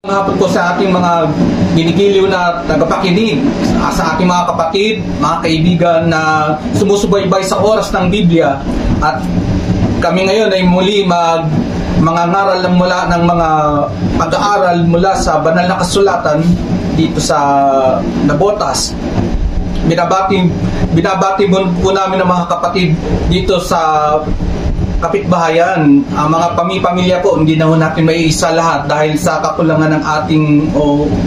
Hapon po sa ating mga ginigiliw na tagapakinig, sa ating mga kapatid, mga kaibigan na sumusubaybay sa oras ng Biblia. At kami ngayon ay muli mangangaral mula ng mga pag-aaral mula sa banal na kasulatan dito sa Nabotas. Binabati po namin ang mga kapatid dito sa kapitbahayan. Ang mga pamilya po, hindi na natin maiisa lahat dahil sa kakulangan ng ating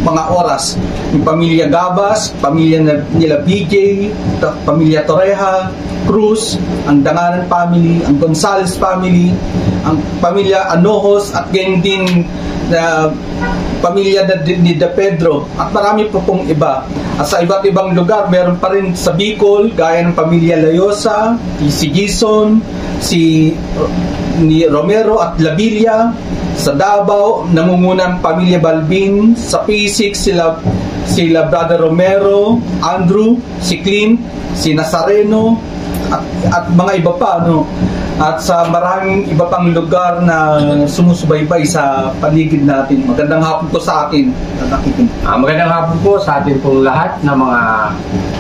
mga oras. Yung pamilya Gabas, pamilya nila BJ, pamilya Torreja, Cruz, ang Danganan family, ang Gonzales family, ang pamilya Anojos, at ganyan din na pamilya ni De Pedro, at marami po pong iba. At sa iba't ibang lugar, meron pa rin sa Bicol, gaya ng pamilya Layosa, si Gison, ni Romero at Labilla. Sa Davao, nangungunang pamilya Balbin. Sa Pisig, sila Brother Romero, Andrew, si Clint, si Nazareno, at mga iba pa, no? At sa maraming iba pang lugar na sumusubaybay sa paligid natin. Magandang hapon po sa atin. Magandang hapon po sa atin pong lahat na mga,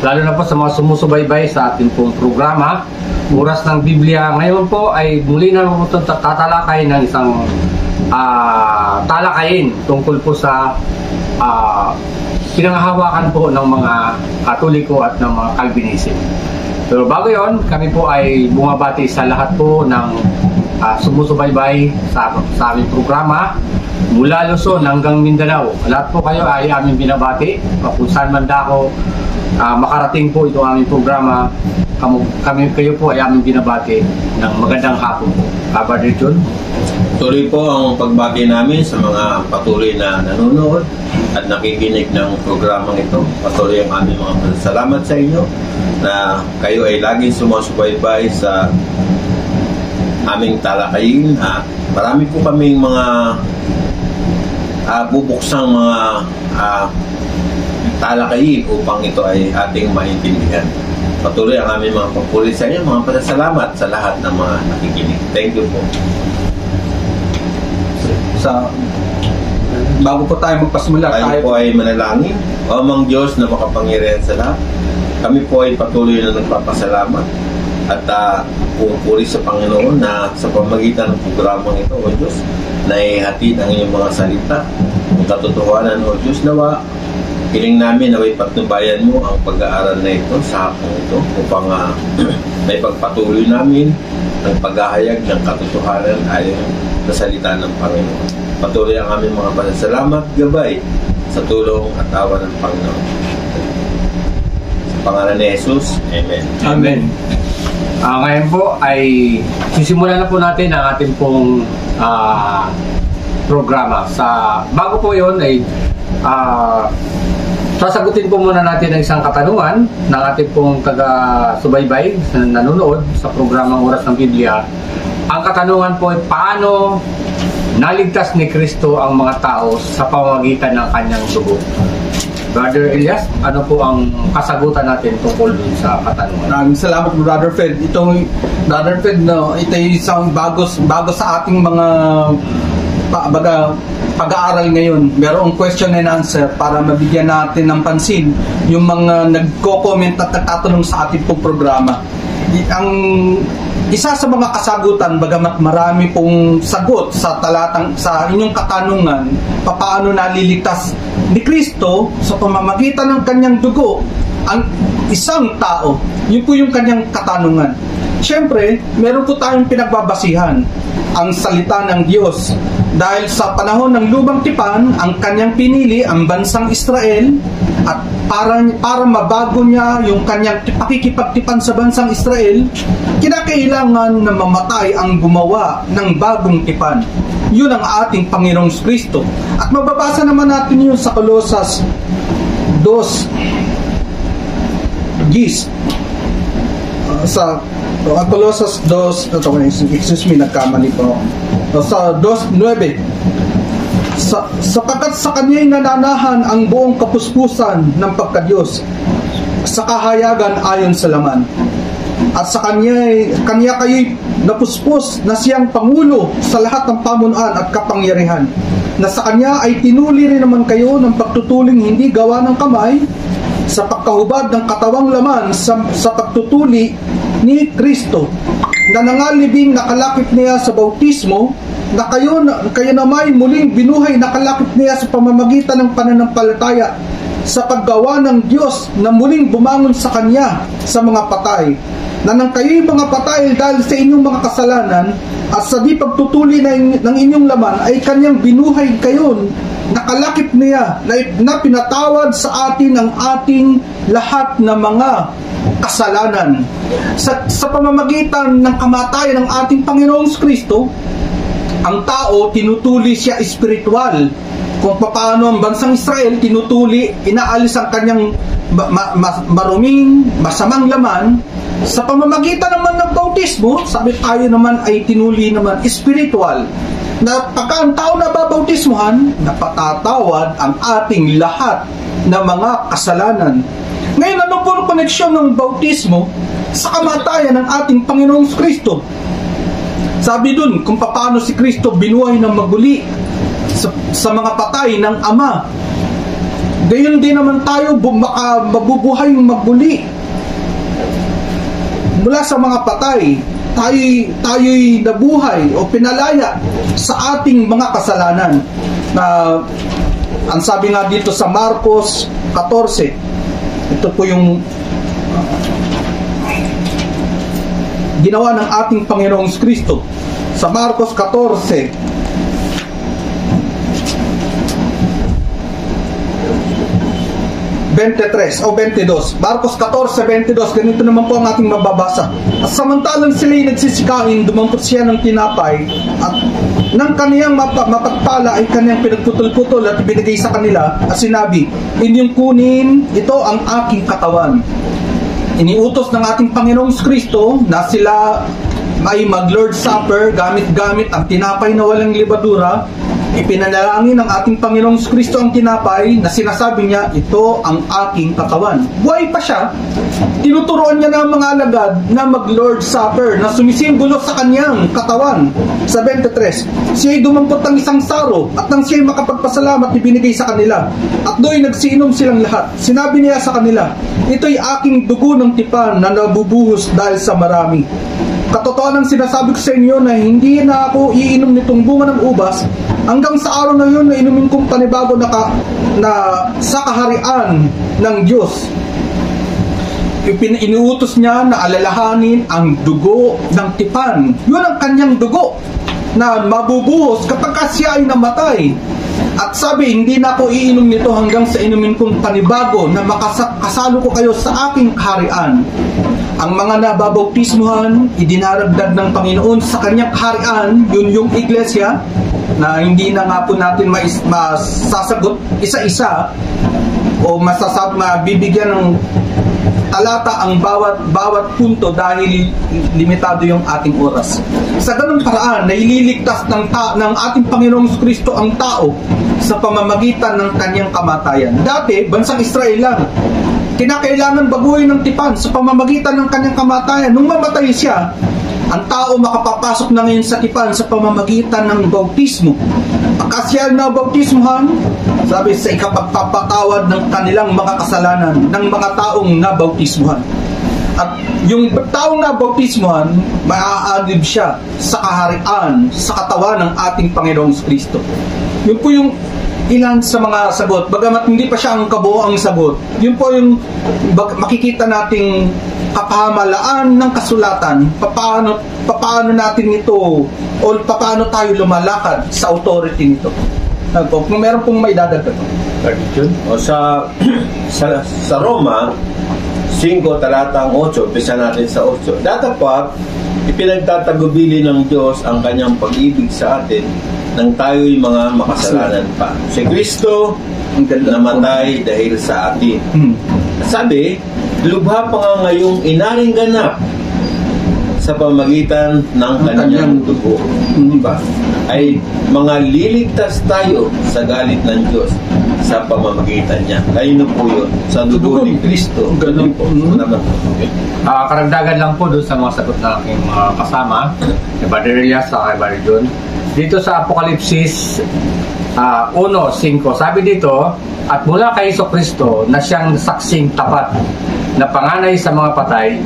lalo na po sa mga sumusubaybay sa atin pong programa, Oras ng Biblia. Ngayon po ay muli na po tatalakay ng isang talakayin tungkol po sa pinanghahawakan po ng mga Katoliko at ng mga Calvinism. Pero bago yon, kami po ay bumabati sa lahat po ng sumusubaybay sa aming programa mula Luzon hanggang Mindanao. Lahat po kayo ay aming binabati. Kung saan man dako makarating po ito aming programa, kayo po ay aming binabati ng magandang hapon po. Brother John? Tuloy po ang pagbati namin sa mga patuloy na nanonood at nakikinig ng programang ito. Patuloy ang aming mga salamat sa inyo na kayo ay laging sumusubaybay sa aming talakayin. Marami po kaming mga bubuksang mga talakayin upang ito ay ating maintindihan. Patuloy ang aming mga pagpuli sa inyo, mga pasasalamat sa lahat ng mga nakikinig. Thank you po. Bago po tayo magpasimula, tayo po ay manalangin. O Amang Diyos na makapangyarihan sa lahat, kami po ay patuloy na nagpapasalamat at pupuri sa Panginoon na sa pamagitan ng programang ito, O Diyos, na ihatid ang iyong mga salita, ang katotohanan, O Diyos, nawa hiling namin na may patnubayan mo ang pag-aaral na ito sa hapong ito upang may pagpatuloy namin ang paghahayag ng katotohanan ayon sa salita ng Panginoon. Patuloy ang aming mga pasasalamat, gabay sa tulong at awa ng Panginoon. Sa pangalan ni Jesus, Amen. Amen. Ngayon po ay sisimulan na po natin ang ating pong programa. Bago po yun ay sasagutin po muna natin ang isang katanungan ng ating pong taga-subaybay na nanonood sa programang Oras ng Biblia. Ang katanungan po ay paano naligtas ni Kristo ang mga tao sa pamamagitan ng kanyang dugo? Brother Elias, ano po ang kasagutan natin tungkol dun sa katanungan? Maraming salamat, Brother Fred. Brother Fred, ito ay isang bago sa ating mga pag-aaral ngayon. Merong question and answer para mabigyan natin ng pansin yung mga nagko-comment at nagtatanong sa ating pong programa. Ang isa sa mga kasagutan, bagamat marami pong sagot sa inyong katanungan, paano naliligtas ni Kristo sa pamamagitan ng kanyang dugo ang isang tao. Yun po yung kanyang katanungan. Siyempre, meron po tayong pinagbabasihan, ang salita ng Diyos. Dahil sa panahon ng Lumang Tipan, ang kanyang pinili ang bansang Israel, at para mabago niya yung kanyang pakikipagtipan sa bansang Israel, kinakailangan na mamatay ang gumawa ng bagong tipan. Yun ang ating Panginoong Kristo. At mababasa naman natin yun sa Colosas 2:10. Sa Colosas 2, nagkamali po. Sa 2:9, sapagkat sa kanya'y nananahan ang buong kapuspusan ng pagkadiyos sa kahayagan ayon sa laman. At sa kanya kayo'y napuspos na siyang Pangulo sa lahat ng pamunuan at kapangyarihan na sa Kanya ay tinuli rin naman kayo ng pagtutuling hindi gawa ng kamay sa pagkahubad ng katawang laman sa pagtutuli ni Kristo, na nangalibing nakalakip niya sa bautismo, na kayo naman muling binuhay nakalakip niya sa pamamagitan ng pananampalataya sa paggawa ng Diyos na muling bumangon sa Kanya sa mga patay, na nang kayo'y mga patay dahil sa inyong mga kasalanan at sa di pagtutuli ng inyong laman ay Kanyang binuhay kayo, nakalakip niya na pinatawad sa atin ang ating lahat na mga kasalanan. Sa pamamagitan ng kamatayan ng ating Panginoong Kristo, ang tao tinutuli siya espiritual. Kung paano ang bansang Israel tinutuli, inaalis ang kanyang maruming, masamang laman, sa pamamagitan naman ng bautismo, sabi tayo naman ay tinuli naman espiritual, na pagka ang tao na babautismohan, napatatawad ang ating lahat na mga kasalanan. Ngayon, ano po ang koneksyon ng bautismo sa kamatayan ng ating Panginoong Kristo? Sabi dun, kung paano si Kristo binuhay ng maguli sa mga patay ng Ama, gayon din naman tayo mabubuhay ng maguli mula sa mga patay. Tayo'y nabuhay o pinalaya sa ating mga kasalanan. Ang sabi nga dito sa Marcos 14, ito po yung ginawa ng ating Panginoong Kristo. Sa Marcos 14, o 22. Marcos 14:22, ganito naman po ang ating mababasa. At samantalang sila'y nagsisikain, dumampot siya ng tinapay, at nang kaniyang mapagpala ay kaniyang pinagputol-putol at binigay sa kanila, at sinabi, inyong kunin, ito ang aking katawan. Iniutos ng ating Panginoong Kristo na sila ay mag-Lord's Supper gamit-gamit ang tinapay na walang libadura. Ipinanalangin ng ating Panginoong Kristo ang tinapay na sinasabi niya, ito ang aking katawan. Buhay pa siya, tinuturoan niya ng mga alagad na mag-Lord's Supper na sumisimbolo sa kanyang katawan. Sa 23, siya'y dumampot ng isang saro at nang siya'y makapagpasalamat ibinigay sa kanila. At do'y nagsiinom silang lahat. Sinabi niya sa kanila, ito'y aking dugo ng tipan na nabubuhos dahil sa marami. Katotohanan sinasabi ko sa inyo na hindi na ako iinom nitong bunga ng ubas hanggang sa araw na yun na inumin kong panibago na sa kaharian ng Diyos. Inuutos niya na alalahanin ang dugo ng tipan. Yun ang kanyang dugo na mabubuhos kapag siya ay namatay. At sabi, hindi na ako iinom nito hanggang sa inumin kong panibago na makasalo ko kayo sa aking kaharian. Ang mga nababautismuhan, idinaragdag ng Panginoon sa kanyang kaharian, yun yung iglesia, na hindi na nga po natin masasagot isa-isa o mabibigyan ng talata ang bawat punto dahil limitado yung ating oras. Sa ganung paraan, naililigtas ng ating Panginoong Kristo ang tao sa pamamagitan ng kanyang kamatayan. Dati, bansang Israel lang, kinakailangan baguhin ng tipan sa pamamagitan ng kanyang kamatayan. Nung mamatay siya, ang tao makapapasok na ngayon sa tipan sa pamamagitan ng bautismo. Pagka siya na bautismohan, sabi sa ikapagpapatawad ng kanilang mga kasalanan ng mga taong nabautismuhan. At yung taong nabautismuhan, maaadib siya sa kaharian, sa katawan ng ating Panginoong Kristo. Yun po yung ilan sa mga sagot. Bagamat hindi pa siya ang kabuoang sagot, yun po yung makikita nating kapahamalaan ng kasulatan, paano natin ito o paano tayo lumalakad sa authority nito. Kung meron pong may dadagdag. O sa Roma 5 talatang 8, umpisa natin sa 8. Datapwat ipinagtatagubili ng Diyos ang kanyang pag-ibig sa atin nang tayo'y mga makasalanan pa. Si Kristo namatay dahil sa atin. Sabi, lubha pa nga ngayong inaring ganap sa pamagitan ng kanyang dugo. Diba? Ay mga liligtas tayo sa galit ng Diyos sa pamamagitan niya. Ayun po yun. Sa dugo ni Kristo. Ganun po. Karagdagan lang po doon sa mga sagot na aking mga kasama, kay Brother Elias sa kay Brother John. Dito sa Apokalipsis 1:5. Sabi dito, at mula kay Jesucristo na siyang saksing tapat na panganay sa mga patay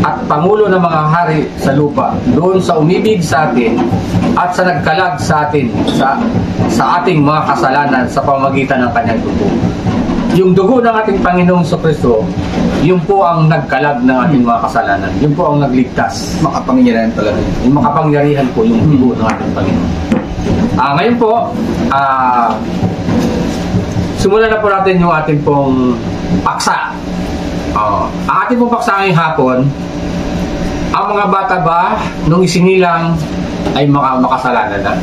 at pangulo ng mga hari sa lupa, doon sa umibig sa atin at sa nagkalag sa atin sa ating mga kasalanan sa pamamagitan ng kanyang dugo. Yung dugo ng ating Panginoong Jesucristo, yun po ang nagkalag ng ating mga kasalanan. Yun po ang nagligtas. Makapangyarihan talaga. Yung makapangyarihan po yung dugo ng ating Panginoon. Ngayon po, simulan na po natin yung ating pong paksa. Ang ating pong paksa ngayong hapon, ang mga bata ba nung isinilang ay makasalanan na?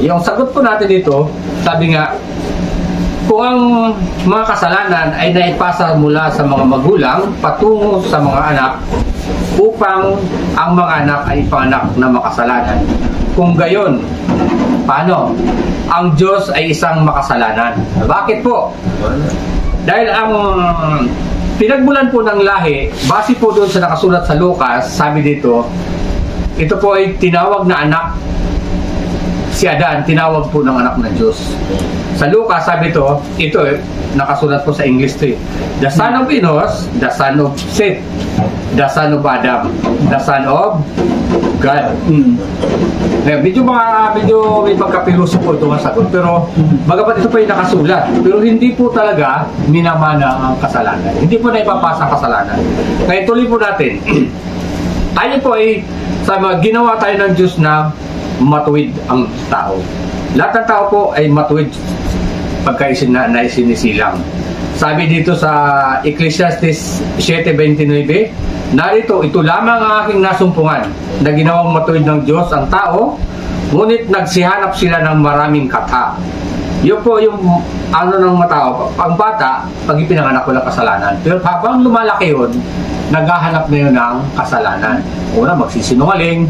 Yung sagot po natin dito, sabi nga, kung ang mga kasalanan ay naipasa mula sa mga magulang patungo sa mga anak upang ang mga anak ay ipanganak na makasalanan. Kung gayon, paano? Ang Diyos ay isang makasalanan. Bakit po? Dahil ang pinagmulan po ng lahi, base po doon sa nakasulat sa Lucas, sabi dito, ito po ay tinawag na anak. Si Adan, tinawag po ng anak ng Diyos. Sa Lucas, sabi ito nakasulat po sa English to. The son of Enos, the son of Seth, the son of Adam, the son of God. Medyo may pagkapiluso po ito ang sagot. Pero bagamat ito po ay nakasulat, pero hindi po talaga minamana ang kasalanan. Hindi po na ipapasa ang kasalanan. Kaya tuloy po natin. Tayo po ay ginawa tayo ng Diyos na matuwid ang tao. Lahat ng tao po ay matuwid pagka isinisilang. Sabi dito sa Ecclesiastes 7:29, narito, ito lamang ang aking nasumpungan na ginawang matuwid ng Diyos ang tao, ngunit nagsihanap sila ng maraming katha. Yun po yung ng matao. Ang bata, pag ipinanganak ko ng kasalanan. Pero habang lumalaki yun, naghahanap na yun ng kasalanan. Una, magsisinungaling,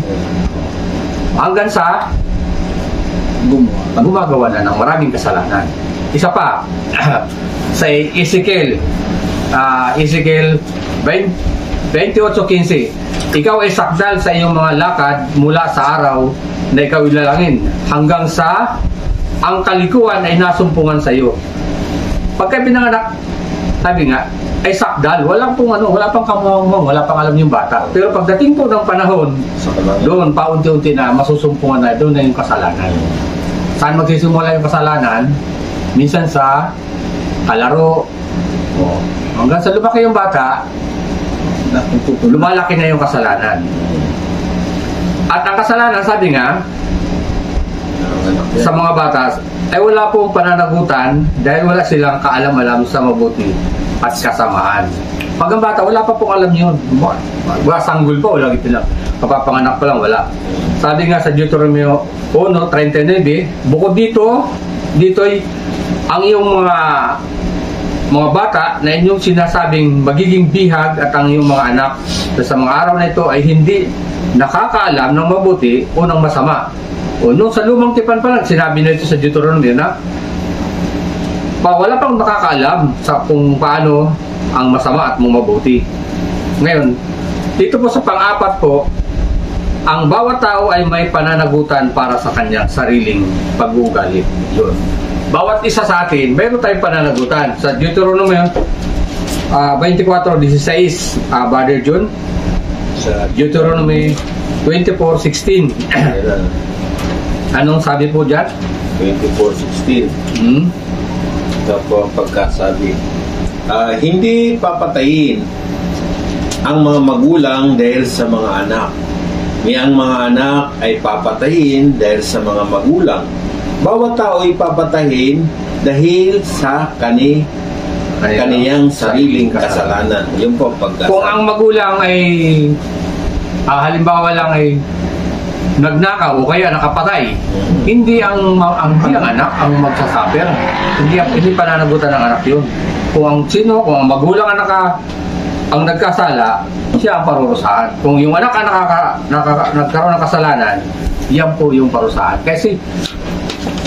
hanggang sa gumagawa na ng maraming kasalanan. Isa pa, sa Ezekiel 28:15, ikaw ay sakdal sa iyong mga lakad mula sa araw na ikaw ilalangin hanggang sa ang kalikuan ay nasumpungan sa iyo. Pagka pinanganak, sabi nga, ay sakdal, wala pang kamuhang, wala pang alam yung bata. Pero pagdating po ng panahon, doon paunti-unti na masusumpungan na, doon na yung kasalanan. Saan magsisimula yung kasalanan? Minsan sa kalaro. Hanggang sa lumaki yung bata, lumalaki na yung kasalanan. At ang kasalanan, sabi nga, sa mga bata, ay wala pong pananagutan dahil wala silang kaalam-alam sa mabuti at kasamaan. Pag ang bata, wala pa pong alam yun. Wala sanggol pa, wala ito lang. Kapapanganak pa lang, wala. Sabi nga sa Deuteronomy 1:39, bukod dito ay ang iyong mga bata na inyong sinasabing magiging bihag at ang iyong mga anak sa mga araw na ito ay hindi nakakaalam ng mabuti o ng masama. O nung sa lumang tipan pa lang, sinabi na ito sa Deuteronomy na wala pang nakakaalam sa kung paano ang masama at mabuti. Ngayon, dito po sa pang-apat po, ang bawat tao ay may pananagutan para sa kanyang sariling pag-uugali. Yun. Bawat isa sa atin, mayroon tayong pananagutan. Sa Deuteronomy 24:16, Brother John, sa Deuteronomy 24:16. Anong sabi po dyan? 24:16. Ito po ang pagkasabi. Hindi papatayin ang mga magulang dahil sa mga anak. Ang mga anak ay papatayin dahil sa mga magulang. Bawat tao ay papatayin dahil sa kaniyang sariling kasalanan. Yun po ang pagkasabi. Kung ang magulang ay halimbawa lang ay nagnakaw o kaya nakapatay, hindi ang anak ang magsasuffer. Hindi pananagutan ng anak yun. Kung ang magulang ang nagkasala, siya ang parurusahan. Kung yung anak ang nagkaroon ng kasalanan, yan po yung parurusahan. Kasi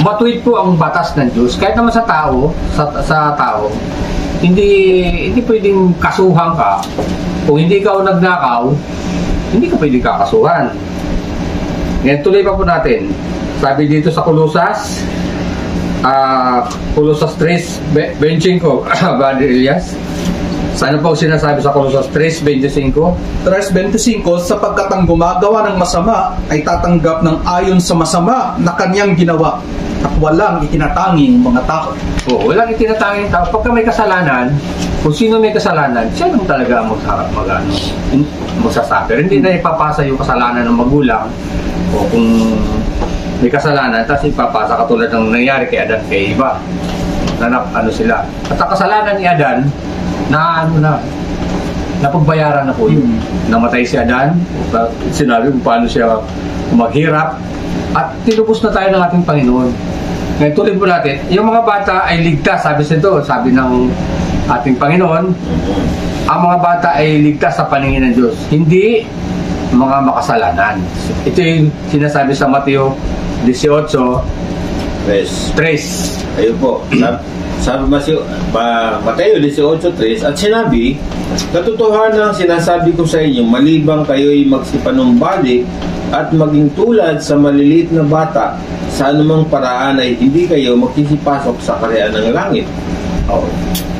matuwid po ang batas ng Diyos. Kahit naman sa tao, hindi pwedeng kasuhan ka. Kung hindi ikaw nagnakaw, hindi ka pwedeng kakasuhan. Ngayon, tuloy pa po natin. Sabi dito sa Kolosas Colossus 3:25, Brother Elias. Ano po sinasabi sa Colossus 3:25? 3:25, sapagkat ang gumagawa ng masama ay tatanggap ng ayon sa masama na kanyang ginawa at walang itinatanging mga tao. Walang itinatanging tao. Pagka may kasalanan, kung sino may kasalanan, siya lang talaga ang magsasabi. Hindi na ipapasa yung kasalanan ng magulang, o kung may kasalanan, tapos ipapasa katulad ng nangyari kay Adan kay Eva. Sila. At ang kasalanan ni Adan, napagbayaran na po yun. Namatay si Adan, sinabi kung paano siya maghirap, at tinubos na tayo ng ating Panginoon. Ngayon tuloy po natin, yung mga bata ay ligtas, sabi ng ating Panginoon, ang mga bata ay ligtas sa paningin ng Diyos, hindi mga makasalanan. Ito yung sinasabi sa Mateo 18:3. Ayun po. Sabi Mateo 18:3, at sinabi, katotohanan ang sinasabi ko sa inyo, malibang kayo'y magsipanumbalik at maging tulad sa maliliit na bata, sa anumang paraan ay hindi kayo magsisipasok sa kaharian ng langit.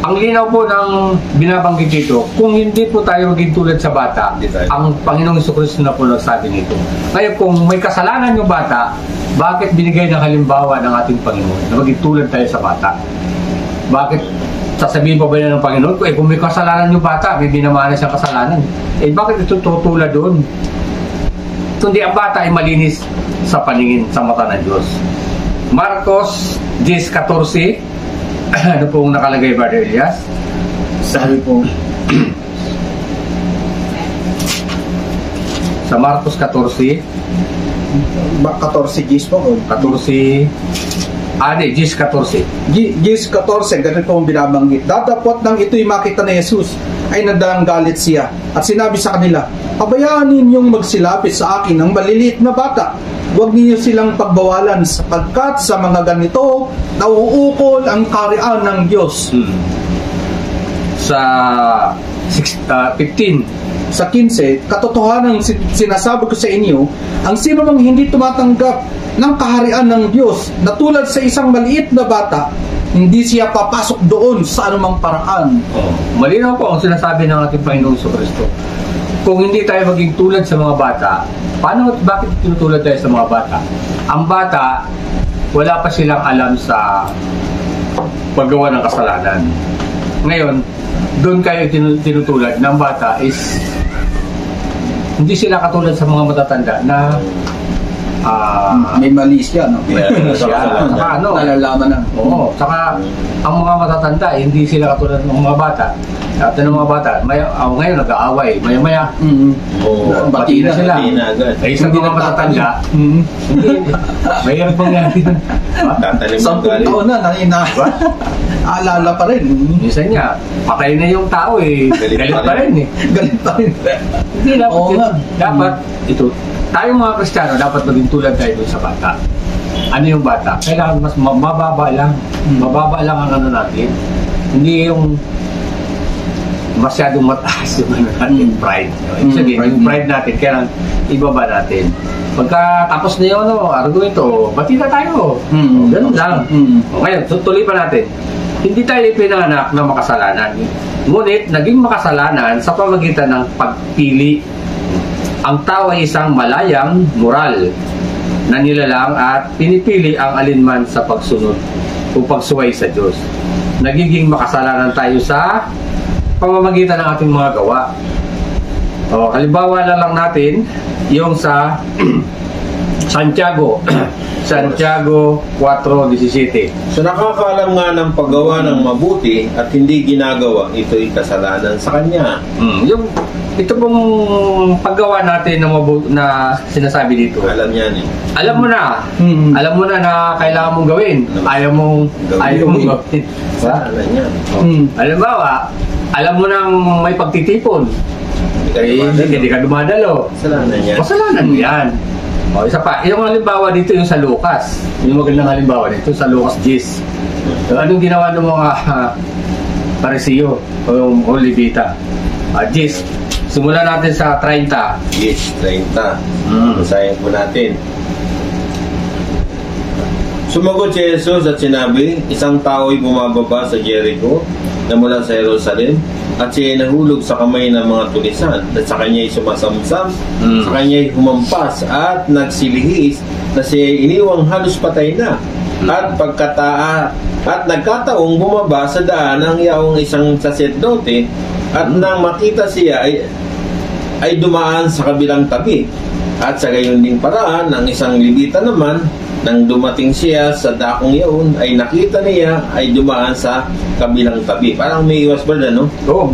Ang linaw po ng binabanggit dito, kung hindi po tayo maging tulad sa bata, ang Panginoong Jesucristo na po nagsabi nito. Kaya kung may kasalanan yung bata, bakit binigay ng halimbawa ng ating Panginoon na maging tulad tayo sa bata? Bakit sasabihin pa ba niya ng Panginoon, kung may kasalanan yung bata, may binamana siyang kasalanan, bakit ito tutulad doon? Kundi ang bata ay malinis sa paningin, sa mata ng Diyos. Marcos 10:14. Ano pong nakalagay, Brother Elias? Sabi po, sa Marcos 14, 14 Gis po. 10:14, Gis 14, ganito po ang binabanggit. Datapot nang ito'y makita ni Jesus, ay nadanggalit siya at sinabi sa kanila, pabayaan ninyong magsilapit sa akin ang maliliit na bata. Huwag ninyo silang pagbawalan sapagkat sa mga ganito nauukol ang kaharian ng Diyos. Sa 15, sa 15, katotohanan sinasabi ko sa inyo, ang sino mang hindi tumatanggap ng kaharian ng Diyos na tulad sa isang maliit na bata, hindi siya papasok doon sa anumang paraan. Malinaw po ang sinasabi ng ating Panginoong Jesucristo. Kung hindi tayo maging tulad sa mga bata, bakit tinutulad tayo sa mga bata? Ang bata, wala pa silang alam sa paggawa ng kasalanan. Ngayon, doon kayo tinutulad ng bata is hindi sila katulad sa mga matatanda na may mali siya, no? Nalalaman na. Oo. Saka, ang mga matatanda, hindi sila katulad ng mga bata. At ng mga bata, ngayon nag-aaway. Maya-maya, bati na sila. Ay, sa mga matatanda, mayroon pang yan. 10 taon na, naalala pa rin. Minsan niya, patay na yung tao galit pa rin. Galit pa rin. Hindi dapat, ito, tayong mga Kristiyano, dapat maging tulad tayo dun sa bata. Ano yung bata? Kailangan mas mababa lang. Mababa lang ang ano natin. Hindi yung masyadong mataas yung ano natin, pride. Ibig sabihin, yung pride natin, kailangan ibaba natin. Pagka tapos na yun, argumento, bati na tayo. Ganun lang. Ngayon, tuloy pa natin. Hindi tayo pinanganak na makasalanan. Ngunit, naging makasalanan sa pamagitan ng pagpili. Ang tao ay isang malayang moral na nilalang at pinipili ang alinman sa pagsunod o pagsuway sa Diyos. Nagiging makasalanan tayo sa pamamagitan ng ating mga gawa. Halimbawa na lang natin yung sa Santiago 4:17. So nakakaalam nga ng paggawa ng mabuti at hindi ginagawa, ito'y kasalanan sa kanya. Ito pong paggawa natin na sinasabi dito. Alam niya eh. Alam mo na. Alam mo na kailangan mong gawin. Ayaw mong gawin. Kasalanan niya. Halimbawa, alam mo nang may pagtitipon. Hindi ka dumadalo. Kasalanan niya. Kasalanan mo yan. Isa pa, yung halimbawa dito yung sa Lucas. Yung magandang halimbawa dito sa Lucas 10. Anong ginawa ng mga Parisiyo o Levita? 10. Simulan natin sa 30. Yes, 30. Basahin po natin. Sumagot si Jesus at sinabi, isang tao'y bumababa sa Jericho na mula sa Jerusalem at siya ay nahulog sa kamay ng mga tulisan at sa kanya'y sumasamsam, sa kanya'y humampas at nagsilihis na siya ay iniwang halos patay na. At nagkataong bumaba sa daan ang yaong isang saserdote at nang makita siya ay dumaan sa kabilang tabi. At sa gayon ding paraan, ang isang Levita naman, nang dumating siya sa dakong yaon, ay nakita niya ay dumaan sa kabilang tabi. Parang may iwas ba na, no? Oo.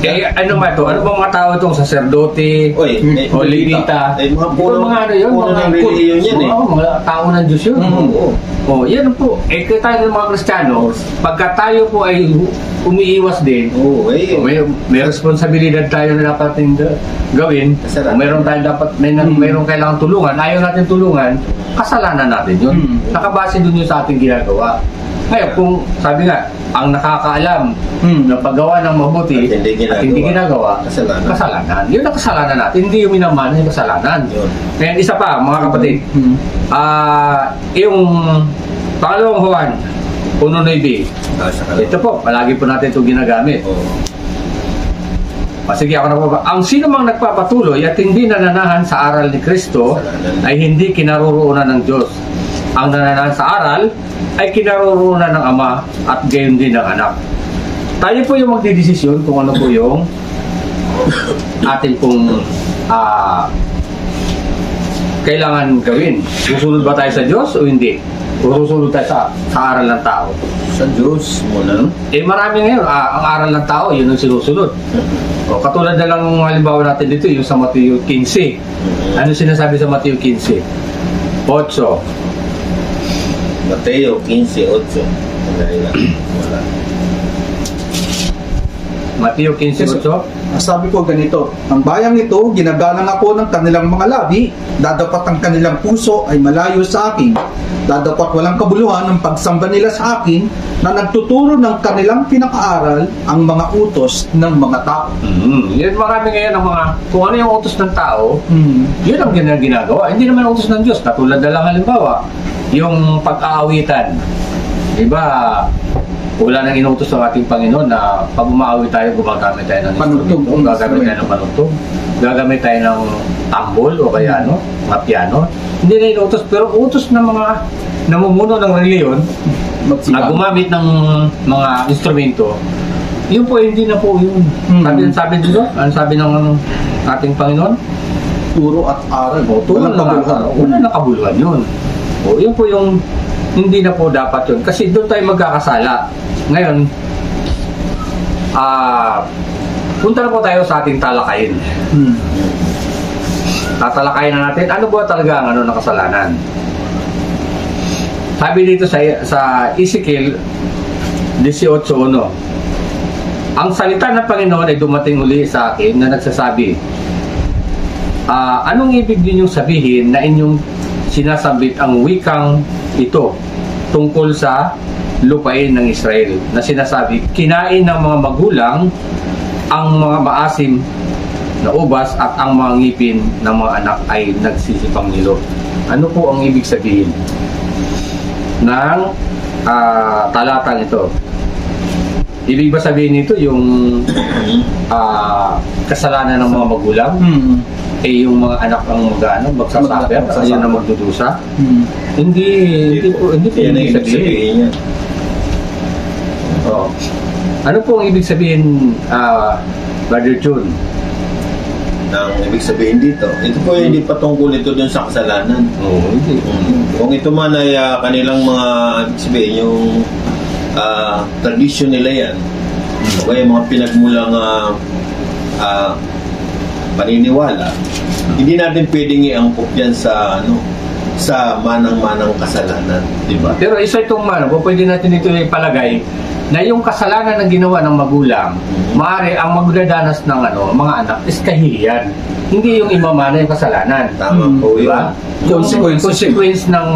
Ano ba ito? Ano bang mga tao itong saserdote o Levita? Mga mga ano yun? Mga reliyon yan eh. Oo, mga tao ng Diyos yun. Oo. Yan po. Kaya tayo ng mga Kristiyano, pagka tayo po ay umiiwas din, may responsibilidad tayo na dapat gawin. Mayroon kailangan tulungan, ayaw natin tulungan, kasalanan natin yun. Nakabase dun yun sa ating ginagawa. Ngayon, kung sabi nga, ang nakakaalam ng paggawa ng mabuti at hindi ginagawa, kasalanan. Yun ang kasalanan natin, hindi yung minamana yung kasalanan. Ngayon, isa pa, mga kapatid, yung pangalawang Juan, 1:9. Ito po, palagi po natin ito ginagamit. Sige, ako na po ba? Ang sino mang nagpapatuloy at hindi nananahan sa aral ni Kristo ay hindi kinaroroonan ng Diyos. Ang nananahan sa aral ay kinaroroonan ng Ama at gayon din ng Anak. Tayo po yung magdidesisyon kung ano po yung atin pong kailangan gawin. Susunod ba tayo sa Diyos o hindi? O susunod tayo sa aral ng tao? Sa Diyos muna, no? Marami ngayon, ang aral ng tao, yun ang sinusunod. Katulad na lang halimbawa natin dito, yung sa Mateo 15. Ano sinasabi sa Mateo 15? 8. Mateo 15:8. Wala. Mateo 15:8. Sabi ko ganito, ang bayang ito, ginagalang ako ng kanilang mga labi, dadapat ang kanilang puso ay malayo sa akin, dadapat walang kabuluhan ang pagsamba nila sa akin, na nagtuturo ng kanilang pinakaaral ang mga utos ng mga tao. Yan, marami ngayon ang mga, kung ano yung utos ng tao, yun ang ginagawa. Hindi naman utos ng Diyos. Katulad na lang halimbawa, yung pag-aawitan. Diba, wala nang inutos ng ating Panginoon na pag umaawi tayo, gumagamit tayo ng instrumento, gagamit tayo ng panugtog, gagamit tayo ng tambol o kaya mga piano. Hindi na inutos, pero utos ng mga namumuno ng reliyon na gumamit ng mga instrumento, yun po, hindi na po yun. Sabi dito, ano sabi ng ating Panginoon? Turo at aral. Wala na kabuluhan yun. Yun po yung hindi na po dapat yun. Kasi doon tayo magkakasala. Ngayon, punta na po tayo sa ating talakayin. Tatalakayin na natin, ano ba talaga ang na kasalanan? Sabi dito sa Ezekiel 18:1, ang salita ng Panginoon ay dumating uli sa akin na nagsasabi, anong ibig ninyong sabihin na inyong sinasambit ang wikang ito tungkol sa lupain ng Israel na sinasabi, kinain ng mga magulang ang mga maasim na ubas at ang mga ngipin ng mga anak ay nagsisipang nilo. Ano po ang ibig sabihin ng talatang ito? Ibig ba sabihin nito yung kasalanan ng mga magulang? Yung mga anak ang magsasaber, yun ang magdudusa? Hindi po ibig sabihin. Ano po ang ibig sabihin, Brother June? Ang ibig sabihin dito, ito po hindi patungkol ito dun sa kasalanan. Hindi. Kung ito man ay kanilang mga ibig sabihin, yung tradisyon nila yan, o kaya mga pinagmulang paniniwala, hindi natin pwedeng iangkop yan sa sa manang-manang kasalanan, di ba? Pero isa itong pwede natin ito ipalagay na yung kasalanan na ginawa ng magulang, maaari ang magdadanas ng mga anak is kahihiyan. Hindi yung imamana yung kasalanan. Tama po, diba? Consequence ng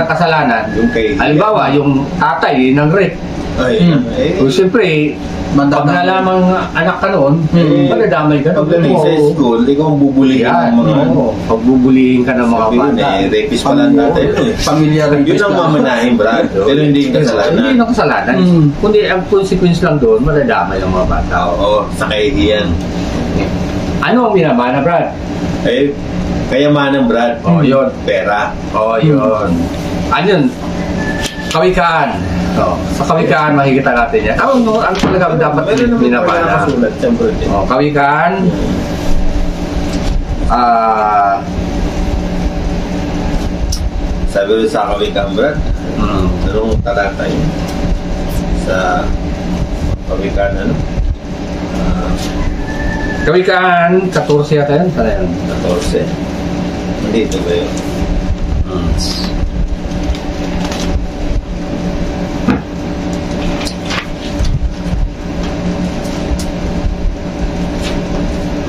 kasalanan. Halimbawa, yung tatay ng rape. So, siyempre, pag nalamang anak ka noon, madadamay ka. Pagdating sa school, ikaw ang bubulihin ng mga pagbubulihin ka ng mga bata. Rapist pa lang natin. Familiar Yun ang mamanahin, Brad. Pero hindi yung kasalanan. Hindi yung kasalanan. Kundi ang consequence lang doon, madadamay ang mga bata. Oo, sa kahihiyan. Ano ang minamana, Brad? Kayamanan, Brad. Yun. Pera. Yun. Ano yun? Kawikaan. Sa kawikaan, makikita natin yan. Ano talaga dapat minamana? Kawikaan. Sabi rin sa kawikaan, Brad. Anong talata yun? Sa kawikaan, ano? Kawikaan, 14 yata yun. Sana yun? 14. Dito ba yun?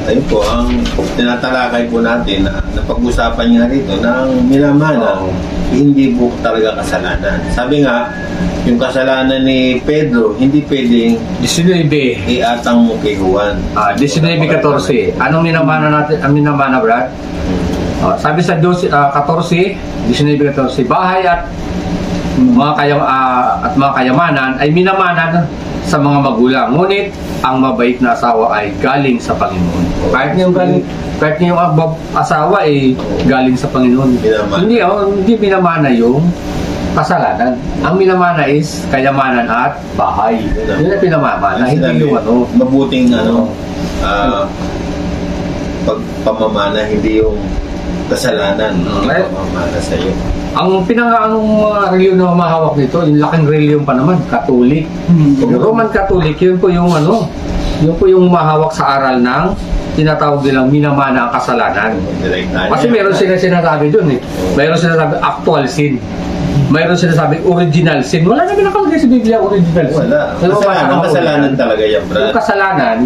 Ayun po, ang tinatalakay po natin na napag-usapan niya rito ng minamana, hindi po talaga kasalanan. Sabi nga, yung kasalanan ni Pedro, hindi pwedeng 19. iatang mo kay Juan. 19:14. Anong minamana natin? Ang minamana, Brad? Sabi sa 14, 19:14, bahay at mga kayamanan ay minamanan sa mga magulang. Ngunit ang mabait na asawa ay galing sa Panginoon. Kahit yung asawa ay galing sa Panginoon. Hindi minamana yung kasalanan. Ang minamana is kayamanan at bahay. Yun ang pinamamana. Hindi yung mabuting pagpamamana, hindi yung kasalanan. Pamamana sa iyo. Ang mga reliyon na mahawak nito, yung laking reliyon pa naman, Catholic. Yung Roman Catholic, yun po yung mahawak sa aral ng tinatawag nilang minamana ang kasalanan. Kasi meron sila sinasabi dun Meron sinasabi actual sin. Mayroon sinasabi original sin. Wala naman nakalagay sa Biblia original sin. Wala. Kasalanan talaga yan, Brad. Yung kasalanan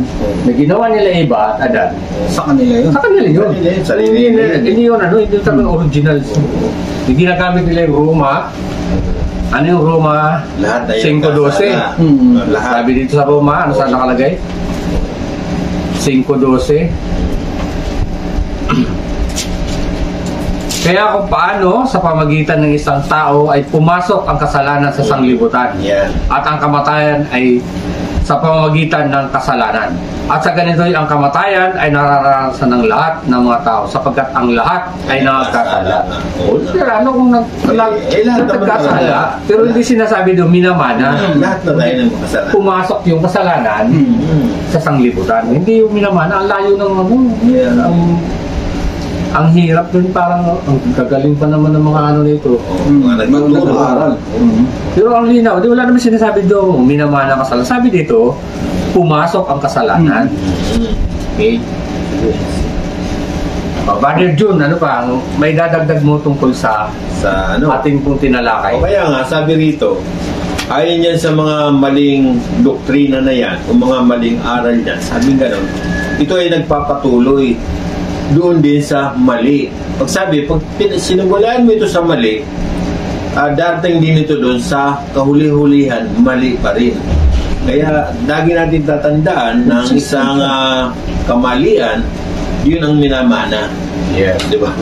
na ginawa nila Eva at Adan, sa kanila yun. Hindi yun, hindi talaga original sin. Yung ginagamit nila yung Roma. Ano yung Roma? Lahat na 5:12. Sabi dito sa Roma, ano saan nakalagay? 5:12. Kaya kung paano sa pamagitan ng isang tao ay pumasok ang kasalanan sa sanglibutan at ang kamatayan ay sa pamamagitan ng kasalanan. At sa ganito ang kamatayan ay nararanasan ng lahat ng mga tao sapagkat ang lahat ay nagkasala. Pero ano kung nagkasala, pero hindi sinasabi doon minamana. Lahat na tayo ng kasalanan. Pumasok yung kasalanan sa sanglibutan. Hindi yung minamana. Ang layo ng ang hirap dun, parang ang gagaling pa naman ng mga nito. Mag-aaral. Pero ang linaw, wala naman sinasabi doon, minamana kasalanan. Sabi dito, pumasok ang kasalanan. Okay? Brother June, ano pa, may dadagdag mo tungkol sa ating pong tinalakay? Kaya nga, sabi rito, ayon yan sa mga maling doktrina na yan, o mga maling aral yan, sabi nga nun, ito ay nagpapatuloy doon din sa mali. Pag sinugulaan mo ito sa mali, darating din ito doon sa kahuli-hulihan, mali pa rin. Kaya lagi natin tatandaan na isang kamalian, yun ang minamana. Di ba?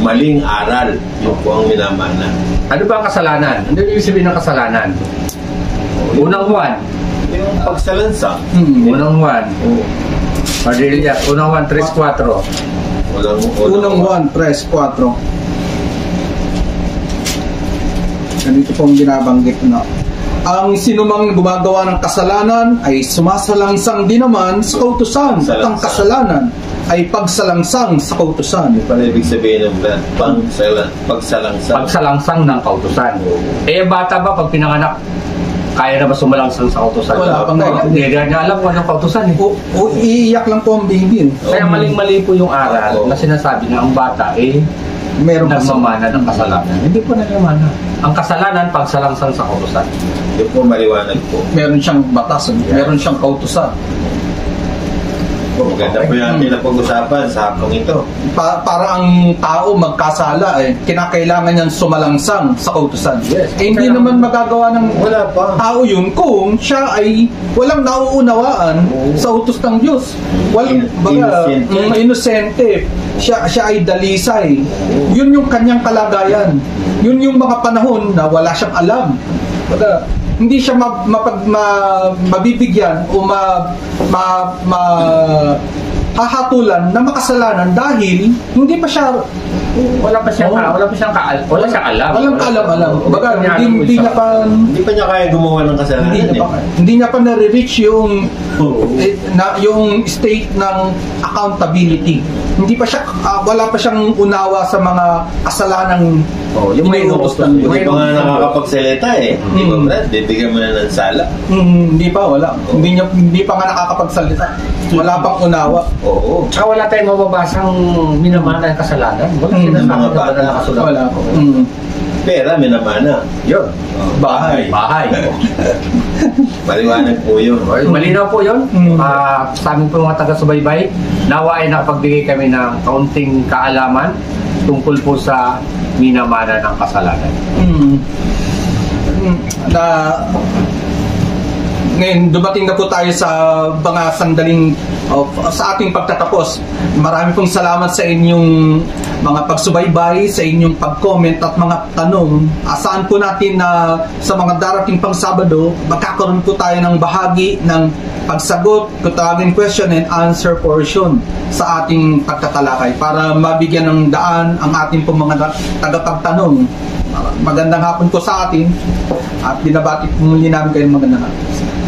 Maling aral, yun po ang minamana. Ano ba ang kasalanan? Ano yung ibig sabihin ng kasalanan? Unang Juan. Yung pagsalansang. Unang Juan. Padillas, unang 1, 3, 4. Unang 1, 3, 4. Ganito pong binabanggit na. Ang sinumang gumagawa ng kasalanan ay sumasalangsang din naman sa kautusan. At ang kasalanan ay pagsalangsang sa kautusan. Yung pala ibig sabihin ng pagsalangsang. Pagsalangsang ng kautusan. Bata ba pag pinanganak, kaya na ba sumalangsang sa kautusan? Wala pang Hindi niya alam kung anong kautusan. Iiyak lang po ang baby. Kaya maling-mali po yung aral na sinasabi na ang bata meron nagmamana ng kasalanan. Hindi po nagmamana. Ang kasalanan, pagsalangsang sa kautusan. Yung po maliwanag po. Meron siyang batas, meron siyang kautusan. Maganda po yung ating napag-usapan sa hapong ito. Para ang tao magkasala kinakailangan niyang sumalangsang sa kautusan. Yes. Hindi naman magagawa ng Wala pa. tao yun kung siya ay walang nauunawaan sa utos ng Diyos. Inosente. Siya ay dalisay. Yun yung kanyang kalagayan. Yun yung mga panahon na wala siyang alam. Hindi siya mabibigyan o hahatulan na makasalanan dahil hindi pa siya Wala siyang alam. alam. Baga, hindi niya pa kaya gumawa ng kasalanan. hindi niya pa nare-reach yung yung state ng accountability. Hindi pa siya wala pa siyang unawa sa mga kasalanang yung may inuutos ng Hindi pa nga nakakapagsalita Di ba, Brad? Bibigyan mo na ng sala. Hindi pa, wala. Hindi pa nga nakakapagsalita. Wala pang unawa. Oo. Saka wala tayong mababasang minamana ng kasalanan. Wala sinasabi mga na bata. nakasulat. Wala. Pera, minamana. Yun. Bahay. Maliwanag po yun. Malinaw po yun. Sa amin po mga taga-subaybay, nawa ay nakapagbigay kami ng kaunting kaalaman tungkol po sa minamana ng kasalanan. Ngayon, dumating na po tayo sa mga sandaling sa ating pagtatapos. Marami pong salamat sa inyong mga pagsubaybay, sa inyong pag-comment at mga tanong. Asaan po natin na sa mga darating pang Sabado, magkakaroon po tayo ng bahagi ng pagsagot, kutawagin question and answer portion sa ating pagtatalakay para mabigyan ng daan ang ating pong mga tagapagtanong. Magandang hapon po sa atin at binabati po muli namin kayo magandang hapon.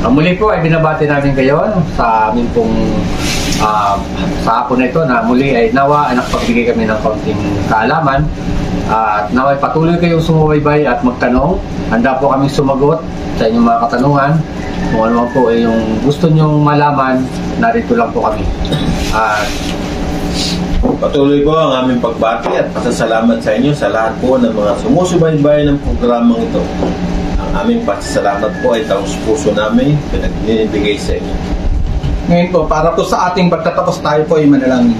Muli po ay binabati namin kayo sa amin pong sa hapon na ito na muli ay nawa ay nakapagbigay kami ng kaunting kaalaman at nawa ay patuloy kayong sumubaybay at magtanong. Handa po kaming sumagot sa inyong mga katanungan. Kung ano po ay yung gusto nyong malaman, narito lang po kami. Patuloy ko ang aming pagbati at pasasalamat sa inyo sa lahat po ng mga sumusubaybay ng programang ito. Ang aming pasasalamat po ay taos-puso namin pinagbibigay sa inyo. Ngayon po, para po sa ating pagtatapos tayo po ay manalangin.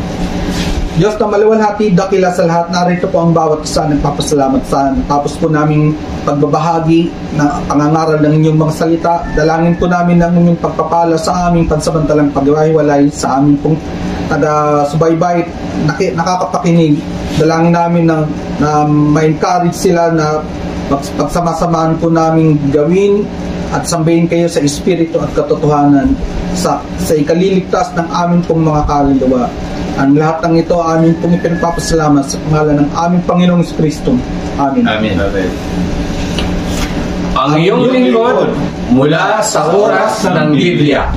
Diyos na maluwalhati, dakila sa lahat, narito po ang bawat isa nagpapasalamat sa tapos po naming pagbabahagi ng pangangaral ng inyong mga salita. Dalangin po namin ng inyong pagpapala sa aming pansamantalang paghiwalay sa aming pong taga-subaybay, nakakapakinig. Dalangin namin na ma-encourage sila na pagsama-samahan po namin gawin at sambahin kayo sa espiritu at katotohanan sa ikaliligtas ng aming pong mga kaluluwa. Ang lahat ng ito aming pong ipinagpapasalamat sa pangalan ng aming Panginoong Kristo. Amen. Amen. Amen. Ang iyong lingkod mula sa oras ng Biblia.